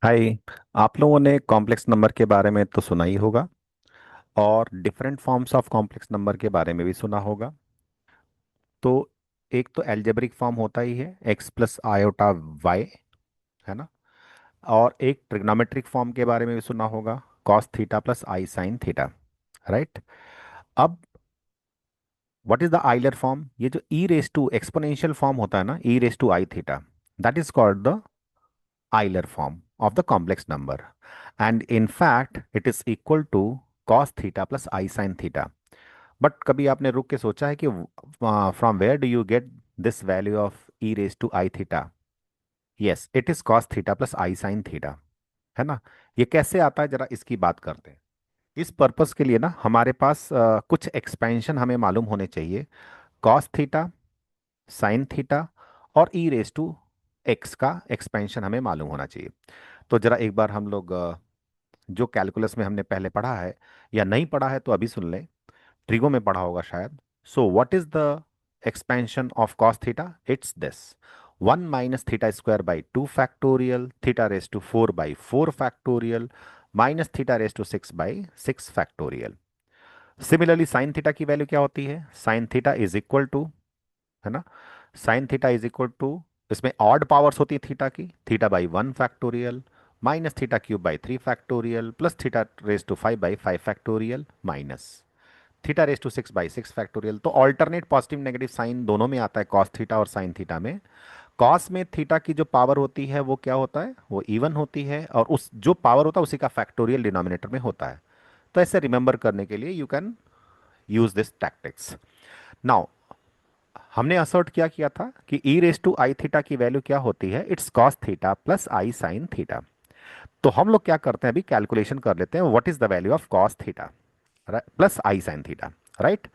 हाय। आप लोगों ने कॉम्प्लेक्स नंबर के बारे में तो सुना ही होगा और different forms of complex number के बारे में भी सुना होगा। तो एक तो एल्जेब्रिक फॉर्म होता ही है एक्स प्लस आयोटा वाई, है ना। और एक ट्रिग्नोमेट्रिक फॉर्म के बारे में भी सुना होगा, कॉस थीटा प्लस आई साइन थीटा, राइट। अब what is the Euler form? ये जो e raise to exponential form होता है ना, e raise to I theta, that is called the Euler form of the complex number, and in fact it is equal to cos theta plus I sin theta. But कभी आपने रुक के सोचा है कि from where do you get this value of e raise to I theta? Yes, it is cos theta plus I sine theta, है ना। ये कैसे आता है, जरा इसकी बात करते हैं। इस पर्पस के लिए ना हमारे पास कुछ एक्सपेंशन हमें मालूम होने चाहिए। कॉस थीटा, साइन थीटा और ई रेज टू एक्स का एक्सपेंशन हमें मालूम होना चाहिए। तो जरा एक बार हम लोग जो कैलकुलस में हमने पहले पढ़ा है या नहीं पढ़ा है तो अभी सुन लें। ट्रिगो में पढ़ा होगा शायद। So what is the expansion of cos theta? It's this, 1 - theta square by 2 factorial theta raise to 4/4 factorial minus theta raise to 6/6 factorial. Similarly sine theta की वैल्यू क्या होती है? Sine theta is equal to, है ना, sine theta is equal to, इसमें odd powers होती है theta की, थीटा/1 फैक्टोरियल माइनस थीटा क्यूब/3 factorial plus theta raise to 5/5 factorial minus theta raise to 6/6 factorial. तो ऑल्टरनेट पॉजिटिव नेगेटिव साइन दोनों में आता है, कॉस थीटा और साइन थीटा में। कॉस में थीटा की जो पावर होती है वो क्या होता है? वो इवन होती है, और उस जो पावर होता है उसी का फैक्टोरियल डिनोमिनेटर में होता है। तो ऐसे रिमेंबर करने के लिए you can use this tactics. Now हमने असर्ट क्या किया था कि ई रेस टू आई थीटा की वैल्यू क्या होती है? It's cos theta plus I sine theta. तो हम लोग क्या करते हैं, अभी कैलकुलेशन कर लेते हैं what is the value of cos theta plus I sine theta, right.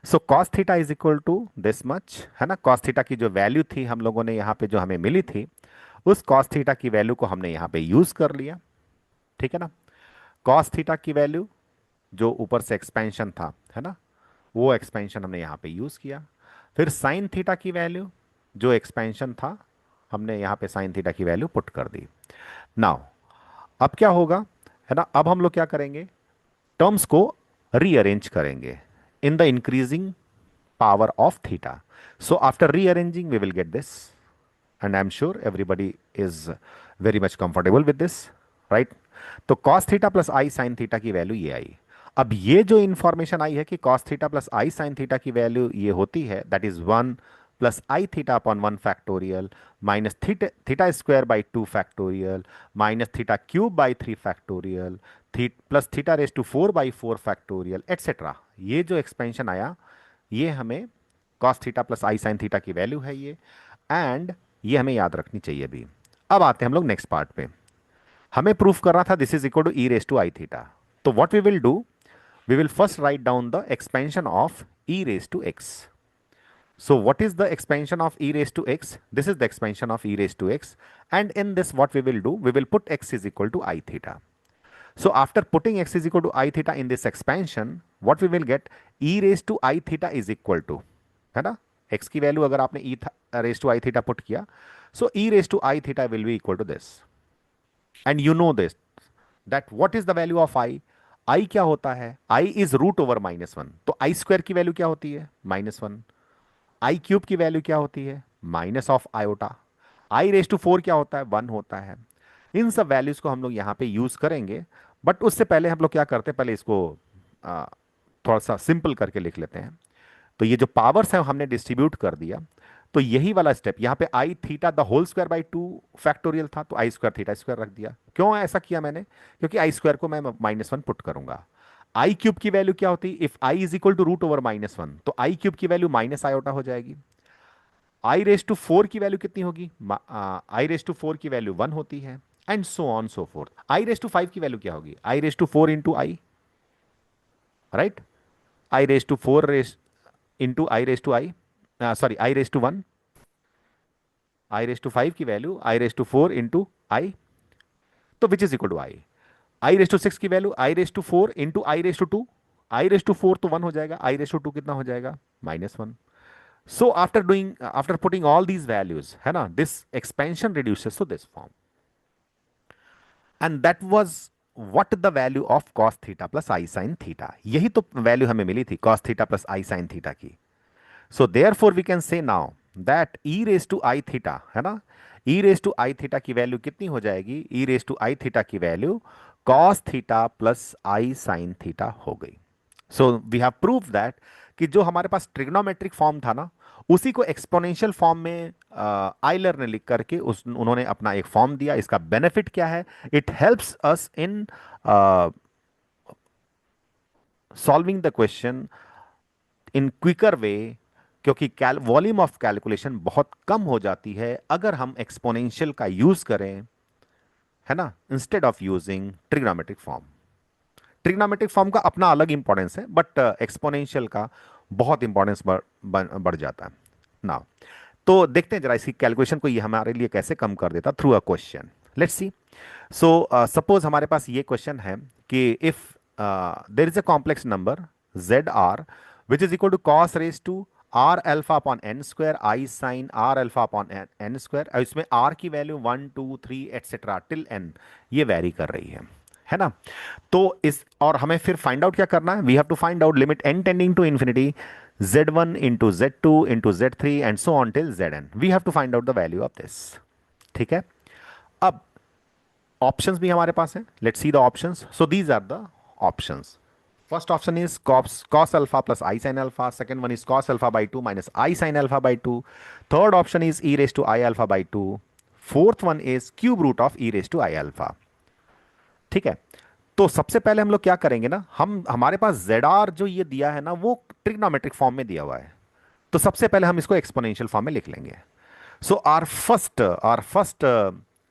So cos theta is equal to this much, है ना। कॉस थीटा की जो वैल्यू थी हम लोगों ने यहाँ पे जो हमें मिली थी, उस कॉस थीटा की वैल्यू को हमने यहाँ पे यूज कर लिया, ठीक है ना। कॉस थीटा की वैल्यू जो ऊपर से एक्सपेंशन था, है ना, वो एक्सपेंशन हमने यहाँ पे यूज किया। फिर साइन थीटा की वैल्यू, जो एक्सपेंशन था, हमने यहाँ पे साइन थीटा की वैल्यू पुट कर दी। नाउ अब क्या होगा, है ना, अब हम लोग क्या करेंगे, टर्म्स को रीअरेंज करेंगे in the increasing power of theta. So after rearranging we will get this, and I am sure everybody is very much comfortable with this, right. तो कॉस थीटा प्लस आई साइन थीटा की value ये आई। अब ये जो information आई है कि कॉस थीटा प्लस आई साइन थीटा की वैल्यू ये होती है, दैट इज 1 + I थीटा/1 factorial minus theta theta square by 2 factorial minus theta क्यूब/3 factorial plus theta raise to 4/4 factorial etcetera. ये जो एक्सपेंशन आया, ये हमें कॉस थीटा प्लस आई साइन थीटा की वैल्यू है ये, एंड ये हमें याद रखनी चाहिए अभी। अब आते हैं हम लोग नेक्स्ट पार्ट पे। हमें प्रूफ करना था this is equal to E raise to I theta. तो what we will do, we will first write down the expansion of e raised to x. So what is the expansion of e raised to x? This is the expansion of e raised to x. And in this what we will do, we will put x is equal to I theta. So after putting x is equal to I theta in this expansion, what we will get, e raised to I theta is equal to, है ना, x की value अगर आपने e raised to I theta put किया, so e raised to I theta will be equal to this. And you know this, that what is the value of I? I क्या होता है? I is root over -1। तो आई square की value क्या होती है? -1। आई cube की वैल्यू क्या होती है? Minus of iota. I raise to 4 क्या होता है? 1 होता है। इन सब वैल्यूज को हम लोग यहाँ पे यूज करेंगे। बट उससे पहले हम लोग क्या करते हैं, पहले इसको आ, थोड़ा सा सिंपल करके लिख लेते हैं। तो ये जो पावर्स है हमने डिस्ट्रीब्यूट कर दिया। तो यही वाला स्टेप यहाँ पे I theta the whole square by 2 factorial था, तो आई स्क्वायर थीटा स्क्वायर रख दिया। क्यों ऐसा किया मैंने? क्योंकि आई स्क्वायर को मैं -1 पुट करूंगा। आई क्यूब की वैल्यू क्या होती? If i is equal to root over -1, तो आई क्यूब की वैल्यू माइनस आयोटा हो जाएगी। आई रेस टू 4 की वैल्यू कितनी होगी? आई रेस टू 4 की वैल्यू 1 होती है, and so on so forth. I raise to 5 की वैल्यू क्या होगी? I raise to 4 into i, right. I raise to 4 raise into i raise to i, sorry i raise to 1। I raise to 5 की value i raise to 4 into i, तो which is equal to i. I raise to 6 की value i raise to 4 into i raise to 2। I raise to 4 तो 1 हो जाएगा, आई raise to 2 कितना हो जाएगा? -1। So after putting all these values, है ना, this expansion reduces to this form. And that was what the value of cos theta plus I sine theta, यही तो वैल्यू हमें मिली थी कॉस थीटा प्लस आई साइन थीटा की। So therefore we can say now that e raise to I theta, है ना, e raise to I theta की value कितनी हो जाएगी, e raise to I theta की वैल्यू कॉस थीटा प्लस आई sine theta हो गई। So we have prove that कि जो हमारे पास ट्रिग्नोमेट्रिक फॉर्म था ना, उसी को एक्सपोनेंशियल फॉर्म में आइलर ने लिख करके उस उन्होंने अपना एक फॉर्म दिया। इसका बेनिफिट क्या है, it helps us in solving the question in quicker way, क्योंकि वॉल्यूम ऑफ कैलकुलेशन बहुत कम हो जाती है अगर हम एक्सपोनेंशियल का यूज करें, है ना, instead of using trigonometric form. Trigonometric form का अपना अलग इंपॉर्टेंस है, बट एक्सपोनेंशियल का बहुत इंपॉर्टेंस बढ़ जाता है ना। तो देखते हैं जरा इसकी कैलकुलेशन को ये हमारे लिए कैसे कम कर देता through a question. Let's see. So suppose हमारे पास ये क्वेश्चन है कि if there is a complex number z r which is equal to cos raise to r alpha upon N square i sine r alpha upon N square, और इसमें r की value 1 2 3 etcetera till n ये vary कर रही है ना। तो इस और हमें फिर फाइंड आउट क्या करना है, we have to find out limit N tending to infinity z1 into z2 into z3 and so on till zn, we have to find out the value of this. ठीक है, अब options भी हमारे पास हैं, let's see the options. So these are the options. First option is cos alpha plus I sin alpha. Second one is cos alpha by 2 minus I sin alpha by 2. Third option is e raised to I alpha by 2. Fourth one is cube root of e raised to I alpha. ठीक है, तो सबसे पहले हम लोग क्या करेंगे ना, हम हमारे पास ZR जो ये दिया है ना वो ट्रिग्नोमेट्रिक फॉर्म में दिया हुआ है, तो सबसे पहले हम इसको एक्सपोनेंशियल फॉर्म में लिख लेंगे। So our first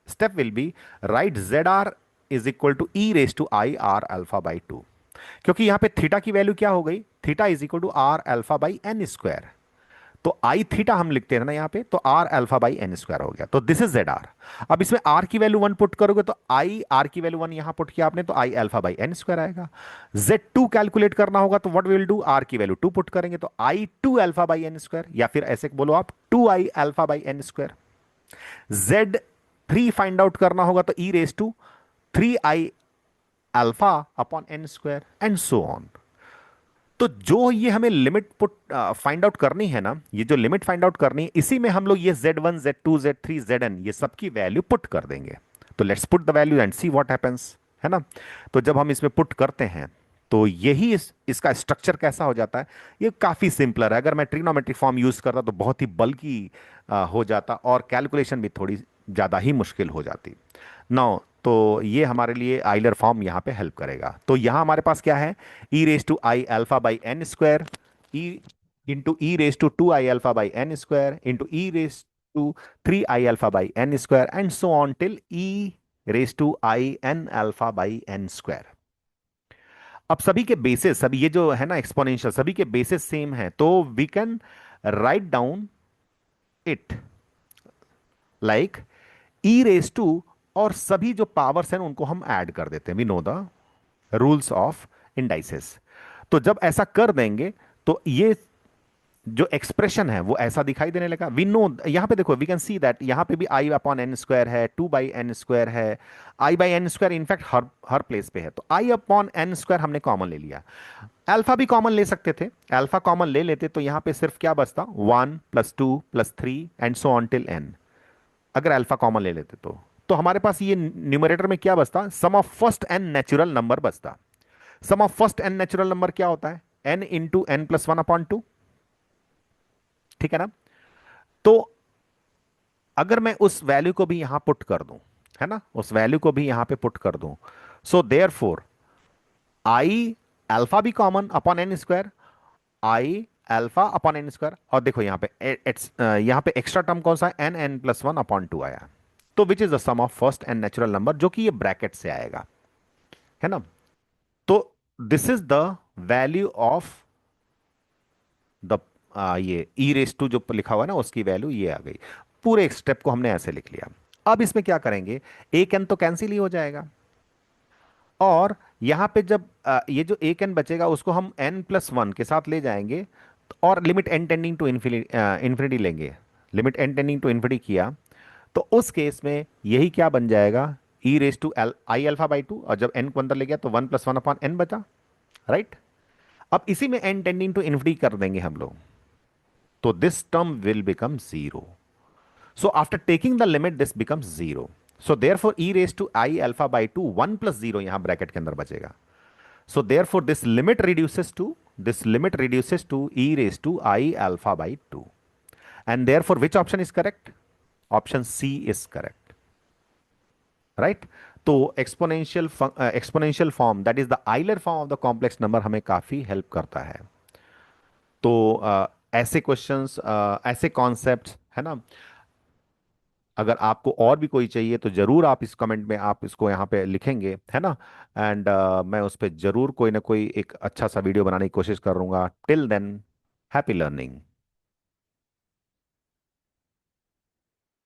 step will be write ZR is equal to E raise to I R alpha by 2, क्योंकि यहां पे थीटा की वैल्यू क्या हो गई, theta is equal to r alpha by N square. तो आई थीटा हम लिखते हैं ना यहाँ पे, तो r alpha by N square हो गया, तो दिस इज जेड आर। अब इसमें आर की वैल्यू 1 पुट करोगे तो आई आर की वैल्यू 1 यहां पुट किया आपने, तो I alpha by N square आएगा। Z2 कैलकुलेट करना होगा तो व्हाट विल डू, आर की वैल्यू 2 पुट करेंगे तो I two alpha by N square, या फिर ऐसे बोलो आप 2 I alpha by N square. Z3 find out करना होगा तो E raise to 3 I alpha upon N square and so on. तो जो ये हमें लिमिट पुट फाइंड आउट करनी है ना, ये जो लिमिट फाइंड आउट करनी है, इसी में हम लोग ये Z1 Z2 Z3 Zn ये सबकी वैल्यू पुट कर देंगे। तो let's put the value and see what happens, है ना। तो जब हम इसमें पुट करते हैं तो यही इसका स्ट्रक्चर कैसा हो जाता है, ये काफी सिंपलर है। अगर मैं ट्रिग्नोमेट्रिक फॉर्म यूज करता तो बहुत ही बल्कि हो जाता और कैलकुलेशन भी थोड़ी ज्यादा ही मुश्किल हो जाती। नाउ तो ये हमारे लिए आइलर फॉर्म यहाँ पे हेल्प करेगा। तो यहाँ हमारे पास क्या है, E raise to I alpha by N square, E into E raise to 2 I alpha by N square into E raise to 3 I alpha by N square and so on till E raise to I N alpha by N square. अब सभी के basis, सभी ये जो है ना exponential, सभी के बेसिस सेम है, तो we can write down it like e raise to, और सभी जो पावर्स हैं उनको हम ऐड कर देते हैं। We know the rules of indices. तो जब ऐसा कर देंगे तो ये जो एक्सप्रेशन है वो ऐसा दिखाई देने लगा। वी नो, यहां पे देखो वी कैन सी दैट यहां पे भी आई अपॉन एन स्क्वायर है, 2 बाई एन स्क्वायर है, I by N square in fact हर हर प्लेस पे है। तो आई अपॉन एन स्क्वायर हमने कॉमन ले लिया, अल्फा भी कॉमन ले सकते थे, अल्फा कॉमन ले लेते तो यहां पे सिर्फ क्या बचता, 1 plus 2 plus 3 and so on till n. अगर अल्फा कॉमन ले लेते तो हमारे पास ये न्यूमरेटर में क्या बचता, sum of first N natural number बचता। Sum of first N natural number क्या होता है, N into N plus 1 upon 2, ठीक है ना। तो अगर मैं उस वैल्यू को भी यहां पुट कर दूं, है ना, उस वैल्यू को भी यहां पे पुट कर दूं, so therefore I alpha भी common upon N square, I alpha upon N square, और देखो यहां पे यहां पे एक्स्ट्रा टर्म कौन सा है, एन एन प्लस 1 अपॉन 2 आया, तो which is the sum of first n natural number, जो कि ये ब्रैकेट से आएगा, है ना। तो this is the value of the ये ई रेस टू जो लिखा हुआ है ना उसकी वैल्यू ये आ गई। पूरे स्टेप को हमने ऐसे लिख लिया। अब इसमें क्या करेंगे, एक एन तो कैंसिल ही हो जाएगा, और यहां पे जब ये जो एक एन बचेगा उसको हम एन प्लस 1 के साथ ले जाएंगे, और limit N tending to infinity लेंगे। Limit N tending to infinity किया तो उस केस में यही क्या बन जाएगा, E raise to L I alpha by two, और जब एन को अंदर ले गया तो 1 + 1/n बचा, राइट। अब इसी में एन टेंडिंग टू इन्फिनिटी कर देंगे हम लोग, तो this term will become zero. So after taking the limit this becomes zero. So therefore e raise to I alpha by two 1 + 0 यहां ब्रैकेट के अंदर बचेगा। So therefore this limit reduces to e raised to I alpha by 2. And therefore which option is correct? Option C is correct. Right? तो exponential form that is the Euler form of the complex number हमें काफी help करता है। तो ऐसे questions, ऐसे concepts है ना, अगर आपको और भी कोई चाहिए तो जरूर आप इस कमेंट में आप इसको यहाँ पे लिखेंगे, है ना। एंड मैं उस पर जरूर कोई ना कोई एक अच्छा सा वीडियो बनाने की कोशिश करूंगा। Till then, happy learning.